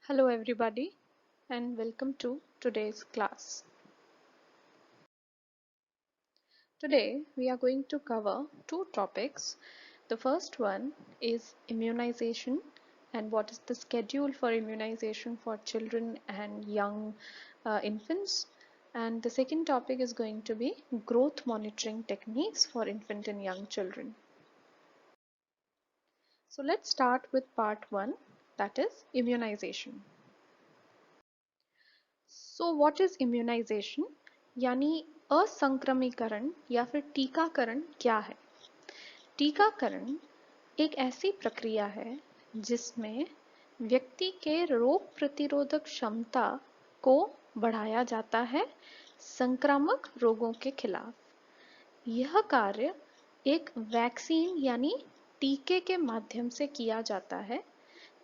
Hello everybody and welcome to today's class. Today we are going to cover two topics. The first one is immunization and what is the schedule for immunization for children and young infants. And the second topic is going to be growth monitoring techniques for infant and young children. So let's start with part one, that is immunization. So what is immunization यानी असंक्रमीकरण या फिर टीकाकरण क्या है? टीकाकरण एक ऐसी प्रक्रिया है जिसमें व्यक्ति के रोग प्रतिरोधक क्षमता को बढ़ाया जाता है संक्रामक रोगों के खिलाफ। यह कार्य एक वैक्सीन यानी टीके के माध्यम से किया जाता है।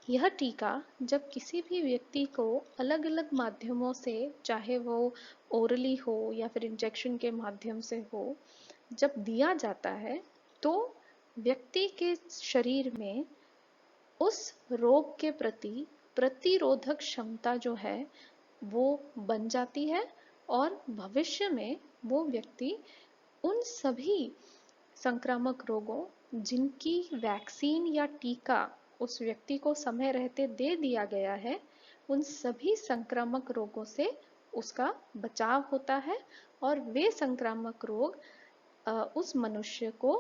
यह टीका जब किसी भी व्यक्ति को अलग अलग माध्यमों से, चाहे वो ओरली हो या फिर इंजेक्शन के माध्यम से हो, जब दिया जाता है तो व्यक्ति के शरीर में उस रोग के प्रति प्रतिरोधक क्षमता जो है वो बन जाती है और भविष्य में वो व्यक्ति उन सभी संक्रामक रोगों जिनकी वैक्सीन या टीका उस व्यक्ति को समय रहते दे दिया गया है, उन सभी संक्रामक रोगों से उसका बचाव होता है और वे संक्रामक रोग उस मनुष्य को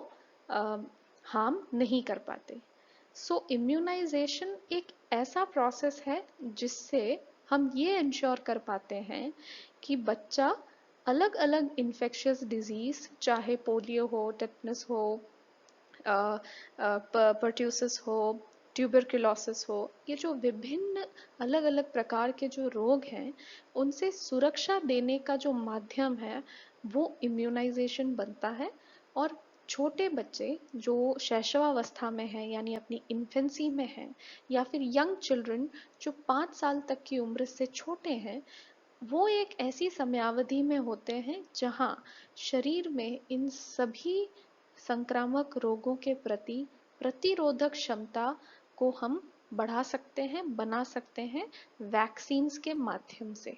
हार्म नहीं कर पाते। सो इम्यूनाइजेशन एक ऐसा प्रोसेस है जिससे हम ये इंश्योर कर पाते हैं कि बच्चा अलग अलग इन्फेक्शियस डिजीज, चाहे पोलियो हो, टेटनस हो, पर्ट्यूसिस हो, ट्यूबरकुलोसिस हो, ये जो विभिन्न अलग अलग प्रकार के जो रोग हैं उनसे सुरक्षा देने का जो माध्यम है वो इम्यूनाइजेशन बनता है। और छोटे बच्चे जो शैशवावस्था में हैं यानी अपनी इन्फेंसी में हैं या फिर यंग चिल्ड्रन जो 5 साल तक की उम्र से छोटे हैं, वो एक ऐसी समयावधि में होते हैं जहां शरीर में इन सभी संक्रामक रोगों के प्रति प्रतिरोधक क्षमता को हम बढ़ा सकते हैं, बना सकते हैं वैक्सीन्स के माध्यम से।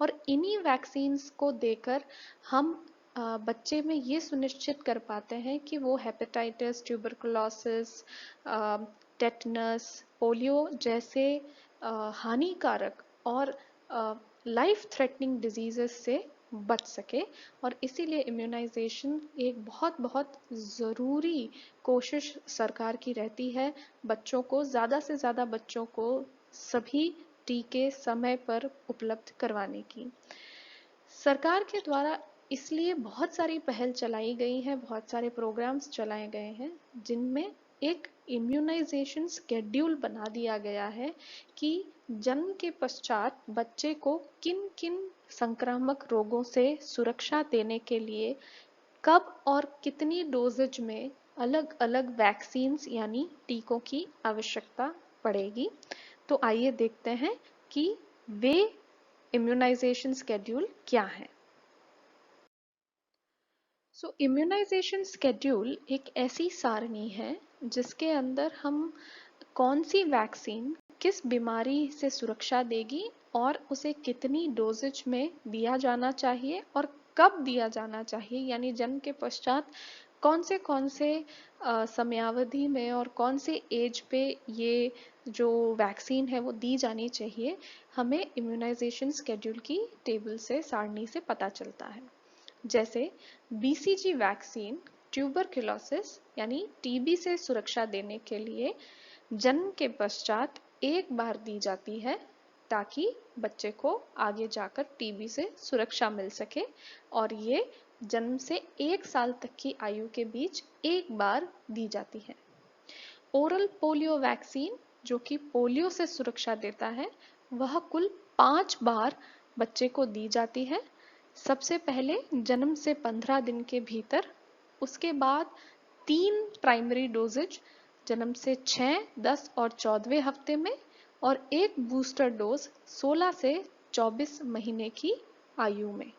और इन्हीं वैक्सीन्स को देकर हम बच्चे में ये सुनिश्चित कर पाते हैं कि वो हेपेटाइटिस, ट्यूबरकुलोसिस, टेटनस, पोलियो जैसे हानिकारक और लाइफ थ्रेटनिंग डिजीजेस से बच सके। और इसीलिए इम्यूनाइजेशन एक बहुत बहुत ज़रूरी कोशिश सरकार की रहती है बच्चों को, ज़्यादा से ज़्यादा बच्चों को सभी टीके समय पर उपलब्ध करवाने की। सरकार के द्वारा इसलिए बहुत सारी पहल चलाई गई हैं, बहुत सारे प्रोग्राम्स चलाए गए हैं जिनमें एक इम्यूनाइजेशन स्केड्यूल बना दिया गया है कि जन्म के पश्चात बच्चे को किन किन संक्रामक रोगों से सुरक्षा देने के लिए कब और कितनी डोजेज में अलग अलग वैक्सीन्स यानी टीकों की आवश्यकता पड़ेगी। तो आइए देखते हैं कि वे इम्यूनाइजेशन स्केड्यूल क्या है। सो इम्यूनाइजेशन स्केड्यूल एक ऐसी सारणी है जिसके अंदर हम कौन सी वैक्सीन किस बीमारी से सुरक्षा देगी और उसे कितनी डोजेज में दिया जाना चाहिए और कब दिया जाना चाहिए, यानी जन्म के पश्चात कौन से समयावधि में और कौन से एज पे ये जो वैक्सीन है वो दी जानी चाहिए, हमें इम्यूनाइजेशन स्केड्यूल की टेबल से, सारणी से पता चलता है। जैसे बीसीजी वैक्सीन ट्यूबरकुलोसिस यानी टीबी से सुरक्षा देने के लिए जन्म के पश्चात एक बार दी जाती है ताकि बच्चे को आगे जाकर टीबी से सुरक्षा मिल सके, और ये जन्म से 1 साल तक की आयु के बीच एक बार दी जाती है। ओरल पोलियो वैक्सीन जो कि पोलियो से सुरक्षा देता है, वह कुल 5 बार बच्चे को दी जाती है। सबसे पहले जन्म से 15 दिन के भीतर, उसके बाद 3 प्राइमरी डोजेज जन्म से 6, 10 और 14वें हफ्ते में, और एक बूस्टर डोज 16 से 24 महीने की आयु में।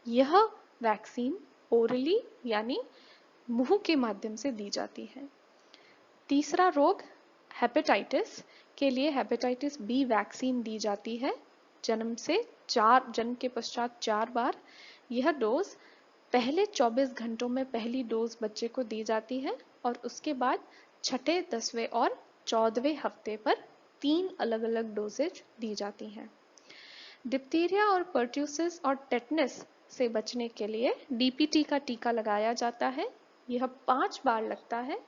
यह वैक्सीन ओरली यानी मुंह के माध्यम से दी जाती है। तीसरा रोग हेपेटाइटिस के लिए हेपेटाइटिस बी वैक्सीन दी जाती है जन्म के पश्चात 4 बार। यह डोज पहले 24 घंटों में पहली डोज बच्चे को दी जाती है और उसके बाद छठे, 10वें और 14वें हफ्ते पर 3 अलग-अलग डोजेज दी जाती हैं। डिप्थीरिया और पर्ट्यूसिस और टेटनस से बचने के लिए डीपीटी का टीका लगाया जाता है। यह 5 बार लगता है।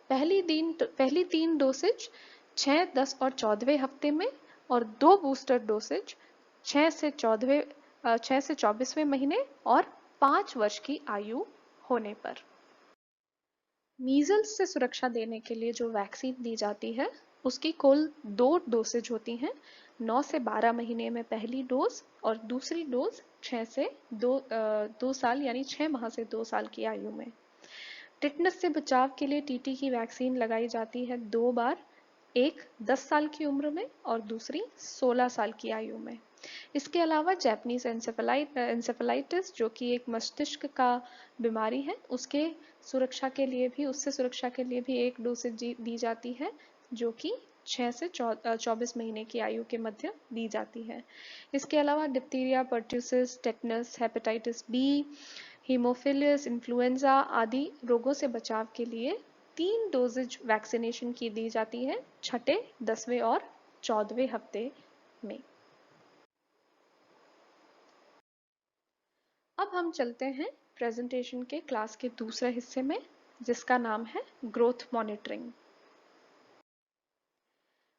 पहली 3 डोसेज 6, 10 और 14वें हफ्ते में और 2 बूस्टर डोसेज 6 से 24वें महीने और 5 वर्ष की आयु होने पर। मीजल्स से सुरक्षा देने के लिए जो वैक्सीन दी जाती है उसकी कुल 2 डोसेज होती हैं। 9 से 12 महीने में पहली डोज और दूसरी डोज 6 से 2 साल यानी 6 माह से 2 साल की आयु में। टिटनस से बचाव के लिए टीटी की वैक्सीन लगाई जाती है 2 बार, एक 10 साल की उम्र में और दूसरी 16 साल की आयु में। इसके अलावा जैपनीज एंसेफेलाइटिस जो कि एक मस्तिष्क का बीमारी है उससे सुरक्षा के लिए भी एक डोसेज दी जाती है जो कि 6 से 24 महीने की आयु के मध्य दी जाती है। इसके अलावा diphtheria, pertussis, tetanus, hepatitis B, haemophilus, influenza आदि रोगों से बचाव के लिए 3 डोजेज वैक्सीनेशन की दी जाती है छठे, 10वें और 14वें हफ्ते में। अब हम चलते हैं प्रेजेंटेशन के क्लास के दूसरे हिस्से में जिसका नाम है ग्रोथ मॉनिटरिंग।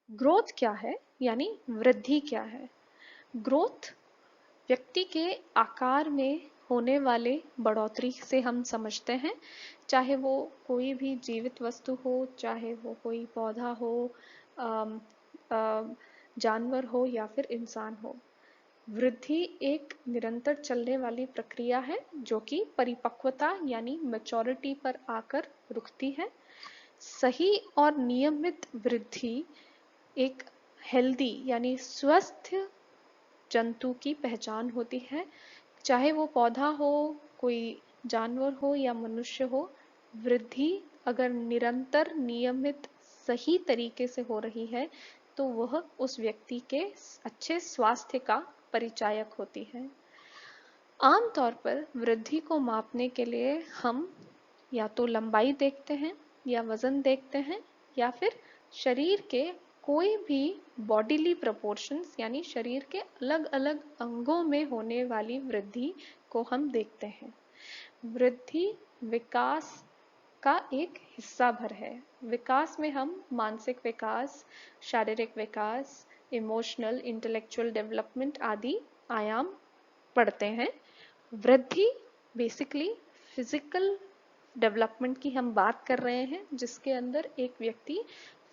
ग्रोथ क्या है यानी वृद्धि क्या है? ग्रोथ व्यक्ति के आकार में होने वाले बढ़ोतरी से हम समझते हैं, चाहे वो कोई भी जीवित वस्तु हो, चाहे वो कोई पौधा हो, जानवर हो या फिर इंसान हो। वृद्धि एक निरंतर चलने वाली प्रक्रिया है जो कि परिपक्वता यानी मैच्योरिटी पर आकर रुकती है। सही और नियमित वृद्धि एक हेल्दी यानी स्वस्थ जंतु की पहचान होती है, चाहे वो पौधा हो, कोई जानवर हो या मनुष्य हो। वृद्धि अगर निरंतर, नियमित, सही तरीके से हो रही है तो वह उस व्यक्ति के अच्छे स्वास्थ्य का परिचायक होती है। आमतौर पर वृद्धि को मापने के लिए हम या तो लंबाई देखते हैं या वजन देखते हैं या फिर शरीर के कोई भी बॉडीली प्रोपोर्शंस यानी शरीर के अलग-अलग अंगों में होने वाली वृद्धि को हम देखते हैं। वृद्धि विकास का एक हिस्सा भर है। विकास में हम मानसिक विकास, शारीरिक विकास, इमोशनल, इंटेलेक्चुअल डेवलपमेंट आदि आयाम पढ़ते हैं। वृद्धि बेसिकली फिजिकल डेवलपमेंट की हम बात कर रहे हैं जिसके अंदर एक व्यक्ति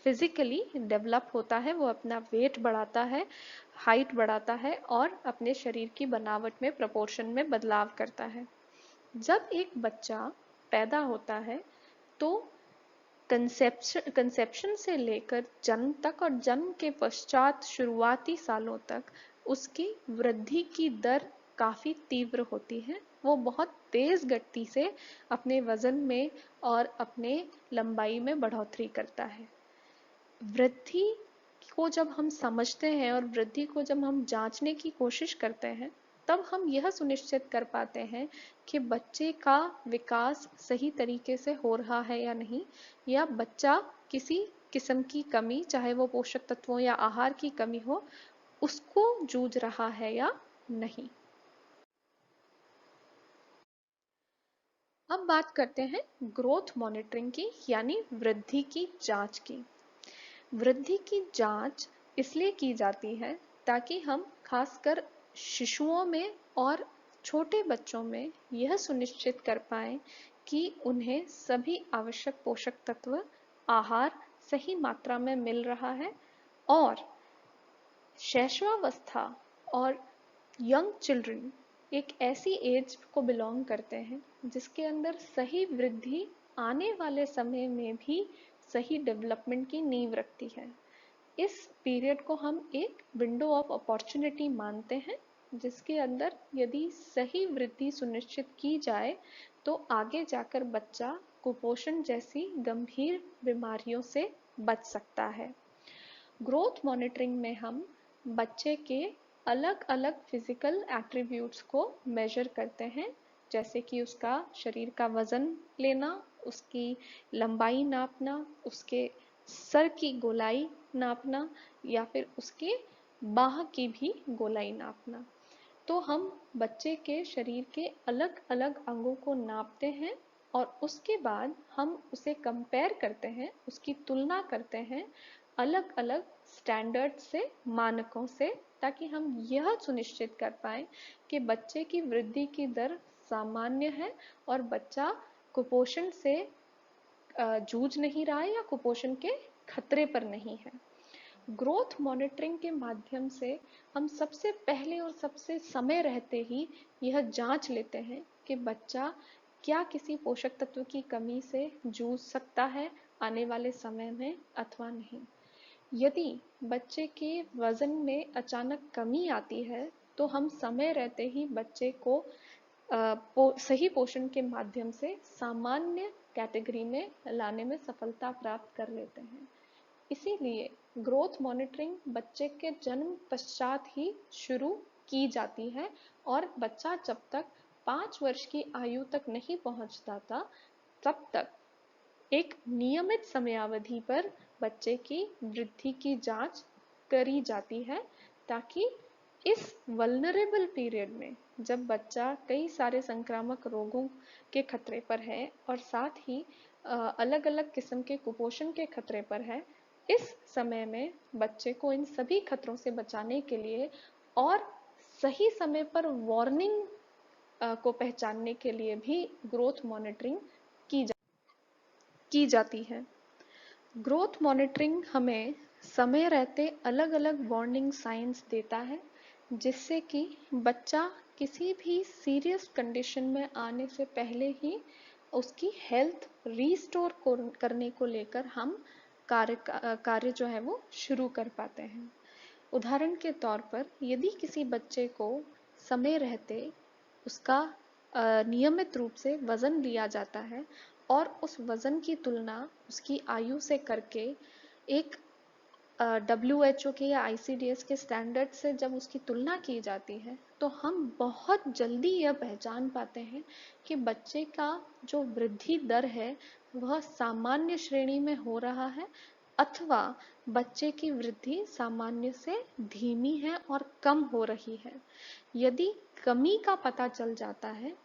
फिजिकली डेवलप होता है, वो अपना वेट बढ़ाता है, हाइट बढ़ाता है और अपने शरीर की बनावट में प्रोपोर्शन में बदलाव करता है। जब एक बच्चा पैदा होता है तो कंसेप्शन से लेकर जन्म तक और जन्म के पश्चात शुरुआती सालों तक उसकी वृद्धि की दर काफी तीव्र होती है। वो बहुत तेज गति से अपने वजन में और अपने लंबाई में बढ़ोतरी करता है। वृद्धि को जब हम समझते हैं और वृद्धि को जब हम जांचने की कोशिश करते हैं तब हम यह सुनिश्चित कर पाते हैं कि बच्चे का विकास सही तरीके से हो रहा है या नहीं, या बच्चा किसी किस्म की कमी, चाहे वो पोषक तत्वों या आहार की कमी हो, उसको जूझ रहा है या नहीं। अब बात करते हैं ग्रोथ मॉनिटरिंग की यानी वृद्धि की जांच की। वृद्धि की जांच इसलिए की जाती है ताकि हम खासकर शिशुओं में और छोटे बच्चों में यह सुनिश्चित कर पाएं कि उन्हें सभी आवश्यक पोषक तत्व, आहार सही मात्रा में मिल रहा है और शैशवावस्था और यंग चिल्ड्रन एक ऐसी एज को बिलोंग करते हैं जिसके अंदर सही वृद्धि आने वाले समय में भी सही डेवलपमेंट की नींव रखती है। इस पीरियड को हम एक विंडो ऑफ अपॉर्चुनिटी मानते हैं जिसके अंदर यदि सही वृद्धि सुनिश्चित की जाए तो आगे जाकर बच्चा कुपोषण जैसी गंभीर बीमारियों से बच सकता है। ग्रोथ मॉनिटरिंग में हम बच्चे के अलग अलग फिजिकल एट्रीब्यूट्स को मेजर करते हैं, जैसे कि उसका शरीर का वजन लेना, उसकी लंबाई नापना, उसके सर की गोलाई नापना या फिर उसके बाह की भी गोलाई नापना। तो हम बच्चे के शरीर के अलग अलग अंगों को नापते हैं और उसके बाद हम उसे कंपेयर करते हैं, उसकी तुलना करते हैं अलग अलग स्टैंडर्ड से, मानकों से, ताकि हम यह सुनिश्चित कर पाए कि बच्चे की वृद्धि की दर सामान्य है और बच्चा कुपोषण से जूझ नहीं रहा है या कुपोषण के खतरे पर नहीं है। ग्रोथ मॉनिटरिंग के माध्यम से हम सबसे पहले और सबसे समय रहते ही यह जांच लेते हैं कि बच्चा क्या किसी पोषक तत्व की कमी से जूझ सकता है आने वाले समय में अथवा नहीं। यदि बच्चे के वजन में अचानक कमी आती है तो हम समय रहते ही बच्चे को सही पोषण के माध्यम से सामान्य कैटेगरी में लाने में सफलता प्राप्त कर लेते हैं। इसीलिए ग्रोथ मॉनिटरिंग बच्चे के जन्म पश्चात ही शुरू की जाती है और बच्चा जब तक 5 वर्ष की आयु तक नहीं पहुंच जाता तब तक एक नियमित समयावधि पर बच्चे की वृद्धि की जांच करी जाती है, ताकि इस वल्नरेबल पीरियड में जब बच्चा कई सारे संक्रामक रोगों के खतरे पर है और साथ ही अलग अलग किस्म के कुपोषण के खतरे पर है, इस समय में बच्चे को इन सभी खतरों से बचाने के लिए और सही समय पर वार्निंग को पहचानने के लिए भी ग्रोथ मॉनिटरिंग की जाती है। ग्रोथ मॉनिटरिंग हमें समय रहते अलग अलग वार्निंग साइंस देता है, जिससे कि बच्चा किसी भी सीरियस कंडीशन में आने से पहले ही उसकी हेल्थ रीस्टोर करने को लेकर हम कार्य जो है वो शुरू कर पाते हैं। उदाहरण के तौर पर यदि किसी बच्चे को समय रहते उसका नियमित रूप से वजन लिया जाता है और उस वजन की तुलना उसकी आयु से करके एक WHO के या ICDS के स्टैंडर्ड से जब उसकी तुलना की जाती है तो हम बहुत जल्दी यह पहचान पाते हैं कि बच्चे का जो वृद्धि दर है वह सामान्य श्रेणी में हो रहा है अथवा बच्चे की वृद्धि सामान्य से धीमी है और कम हो रही है। यदि कमी का पता चल जाता है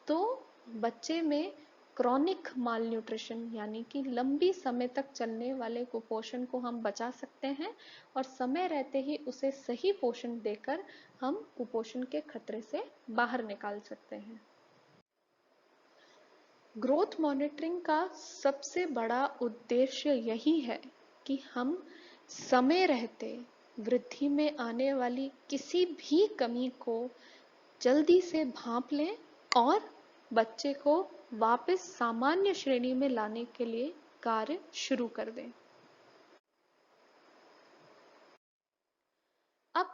तो बच्चे में क्रॉनिक मालन्यूट्रिशन यानी कि लंबी समय तक चलने वाले कुपोषण को हम बचा सकते हैं और समय रहते ही उसे सही पोषण देकर हम कुपोषण के खतरे से बाहर निकाल सकते हैं। ग्रोथ मॉनिटरिंग का सबसे बड़ा उद्देश्य यही है कि हम समय रहते वृद्धि में आने वाली किसी भी कमी को जल्दी से भांप लें और बच्चे को वापस सामान्य श्रेणी में लाने के लिए कार्य शुरू कर दें। अब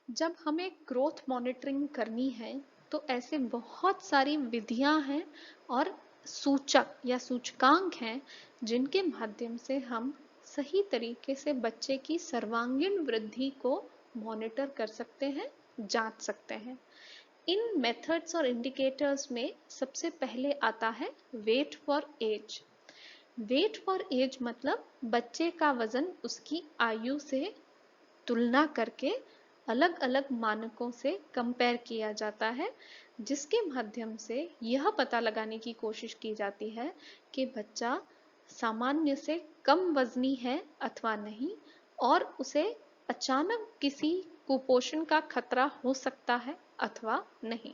जब हमें ग्रोथ मॉनिटरिंग करनी है तो ऐसे बहुत सारी विधियां हैं और सूचक या सूचकांक हैं जिनके माध्यम से हम सही तरीके से बच्चे की सर्वांगीण वृद्धि को मॉनिटर कर सकते हैं, जांच सकते हैं। इन मेथड्स और इंडिकेटर्स में सबसे पहले आता है weight for age. Weight for age मतलब बच्चे का वजन उसकी आयु से तुलना करके अलग अलग मानकों से कंपेयर किया जाता है, जिसके माध्यम से यह पता लगाने की कोशिश की जाती है कि बच्चा सामान्य से कम वजनी है अथवा नहीं और उसे अचानक किसी कुपोषण का खतरा हो सकता है अथवा नहीं।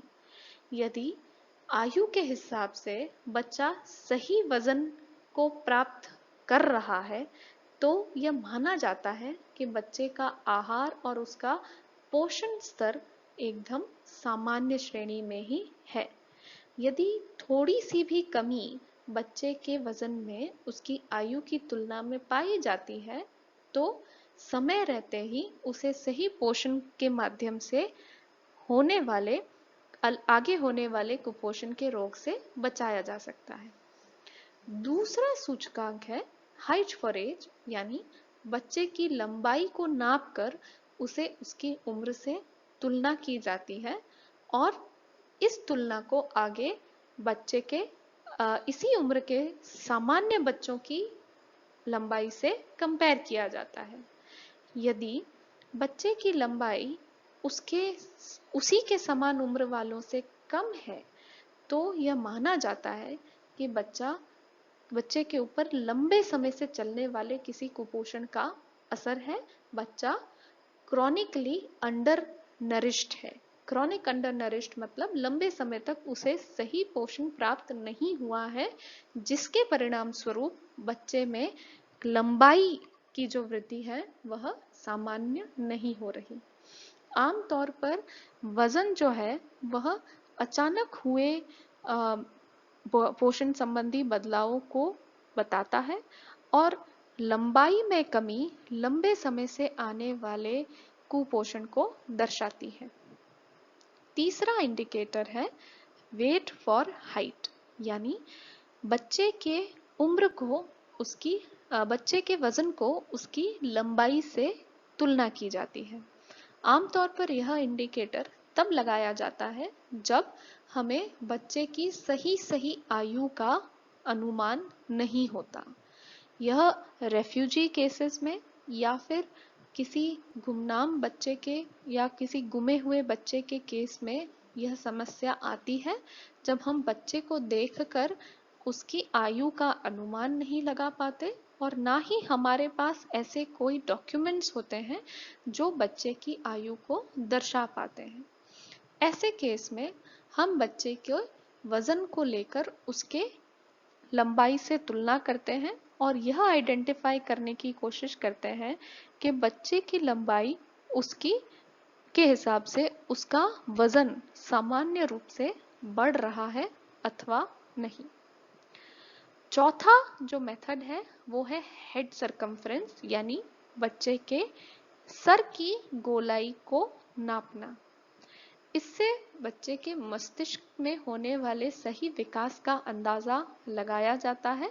यदि आयु के हिसाब से बच्चा सही वजन को प्राप्त कर रहा है तो यह माना जाता है कि बच्चे का आहार और उसका पोषण स्तर एकदम सामान्य श्रेणी में ही है। यदि थोड़ी सी भी कमी बच्चे के वजन में उसकी आयु की तुलना में पाई जाती है तो समय रहते ही उसे सही पोषण के माध्यम से होने वाले आगे होने वाले कुपोषण के रोग से बचाया जा सकता है। दूसरा सूचकांक है हाइट फॉर एज यानी बच्चे की लंबाई को नापकर उसे उसकी उम्र से तुलना की जाती है और इस तुलना को आगे बच्चे के इसी उम्र के सामान्य बच्चों की लंबाई से कंपेयर किया जाता है। यदि बच्चे की लंबाई उसके उसी के समान उम्र वालों से कम है तो यह माना जाता है कि बच्चे के ऊपर लंबे समय से चलने वाले किसी कुपोषण का असर है। बच्चा क्रॉनिकली अंडर नरिश्ड है। क्रॉनिक अंडर नरिश्ड मतलब लंबे समय तक उसे सही पोषण प्राप्त नहीं हुआ है, जिसके परिणाम स्वरूप बच्चे में लंबाई की जो वृद्धि है वह सामान्य नहीं हो रही। आमतौर पर वजन जो है वह अचानक हुए पोषण संबंधी बदलावों को बताता है और लंबाई में कमी लंबे समय से आने वाले कुपोषण को दर्शाती है। तीसरा इंडिकेटर है वेट फॉर हाइट, यानी बच्चे के उम्र को उसकी बच्चे के वजन को उसकी लंबाई से तुलना की जाती है। आमतौर पर यह इंडिकेटर तब लगाया जाता है जब हमें बच्चे की सही आयु का अनुमान नहीं होता। यह रेफ्यूजी केसेस में या फिर किसी गुमनाम बच्चे के या किसी गुमे हुए बच्चे के केस में यह समस्या आती है जब हम बच्चे को देखकर उसकी आयु का अनुमान नहीं लगा पाते और ना ही हमारे पास ऐसे कोई डॉक्यूमेंट्स होते हैं जो बच्चे की आयु को दर्शा पाते हैं। ऐसे केस में हम बच्चे के वजन को लेकर उसके लंबाई से तुलना करते हैं और यह आइडेंटिफाई करने की कोशिश करते हैं कि बच्चे की लंबाई उसकी के हिसाब से उसका वजन सामान्य रूप से बढ़ रहा है अथवा नहीं। चौथा जो मेथड है वो है हेड सरकमफ्रेंस, यानी बच्चे के सर की गोलाई को नापना। इससे बच्चे के मस्तिष्क में होने वाले सही विकास का अंदाजा लगाया जाता है,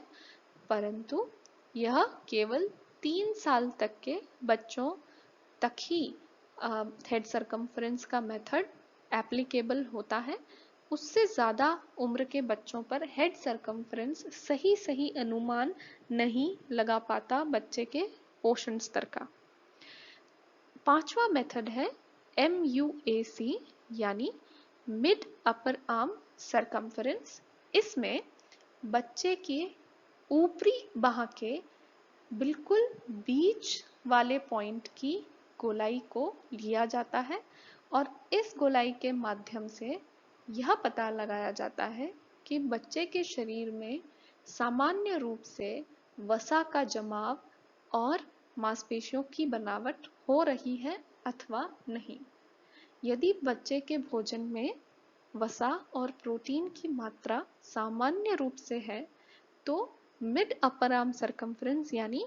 परंतु यह केवल 3 साल तक के बच्चों तक ही हेड सरकमफ्रेंस का मेथड एप्लीकेबल होता है। उससे ज़्यादा उम्र के बच्चों पर हेड सरकमफ्रेंस सही अनुमान नहीं लगा पाता बच्चे के पोषण स्तर का। पांचवा मेथड है MUAC, यानी मिड अपर आर्म सरकमफ्रेंस। इसमें बच्चे के ऊपरी बाह के बिल्कुल बीच वाले पॉइंट की गोलाई को लिया जाता है और इस गोलाई के माध्यम से यह पता लगाया जाता है कि बच्चे के शरीर में सामान्य रूप से वसा का जमाव और मांसपेशियों की बनावट हो रही है अथवा नहीं। यदि बच्चे के भोजन में वसा और प्रोटीन की मात्रा सामान्य रूप से है तो मिड अपर आर्म सरकमफ्रेंस यानी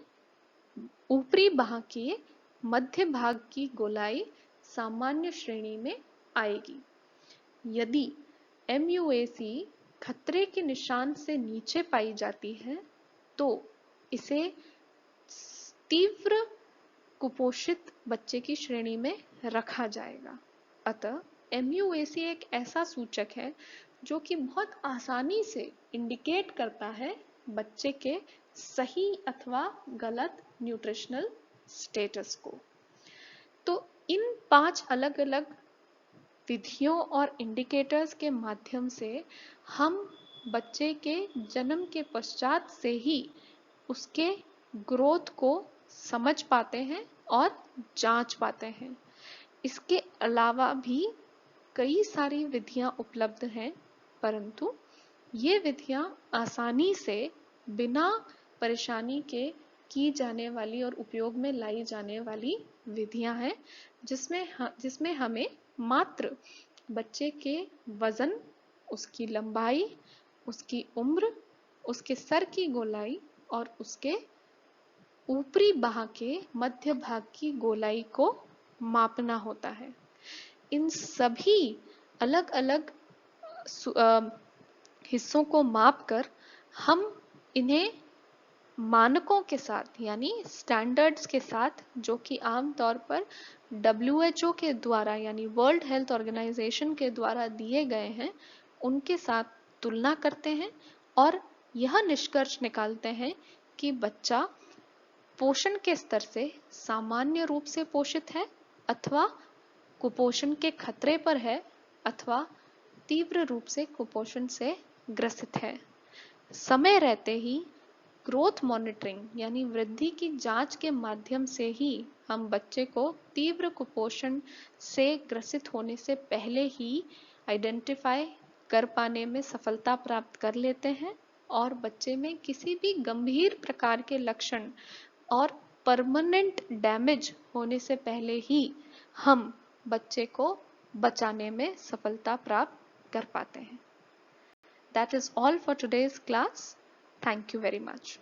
ऊपरी बाह के मध्य भाग की गोलाई सामान्य श्रेणी में आएगी। यदि MUAC खतरे के निशान से नीचे पाई जाती है तो इसे तीव्र कुपोषित बच्चे की श्रेणी में रखा जाएगा। अतः MUAC एक ऐसा सूचक है जो कि बहुत आसानी से इंडिकेट करता है बच्चे के सही अथवा गलत न्यूट्रिशनल स्टेटस को। तो इन 5 अलग अलग विधियों और इंडिकेटर्स के माध्यम से हम बच्चे के जन्म के पश्चात से ही उसके ग्रोथ को समझ पाते हैं और जांच पाते हैं। इसके अलावा भी कई सारी विधियां उपलब्ध हैं, परंतु ये विधियां आसानी से बिना परेशानी के की जाने वाली और उपयोग में लाई जाने वाली विधियां हैं, जिसमें हमें मात्र बच्चे के वजन, उसकी लंबाई, उसकी उम्र, उसके सर की गोलाई और उसके ऊपरी बाह के मध्य भाग की गोलाई को मापना होता है। इन सभी अलग अलग हिस्सों को मापकर हम इन्हें मानकों के साथ यानी स्टैंडर्ड्स के साथ, जो कि आमतौर पर WHO के द्वारा यानी वर्ल्ड हेल्थ ऑर्गेनाइजेशन के द्वारा दिए गए हैं, उनके साथ तुलना करते हैं और यह निष्कर्ष निकालते हैं कि बच्चा पोषण के स्तर से सामान्य रूप से पोषित है अथवा कुपोषण के खतरे पर है अथवा तीव्र रूप से कुपोषण से ग्रसित है। समय रहते ही ग्रोथ मॉनिटरिंग यानी वृद्धि की जांच के माध्यम से ही हम बच्चे को तीव्र कुपोषण से ग्रसित होने से पहले ही आइडेंटिफाई कर पाने में सफलता प्राप्त कर लेते हैं और बच्चे में किसी भी गंभीर प्रकार के लक्षण और परमानेंट डैमेज होने से पहले ही हम बच्चे को बचाने में सफलता प्राप्त कर पाते हैं। That is all for today's class. Thank you very much.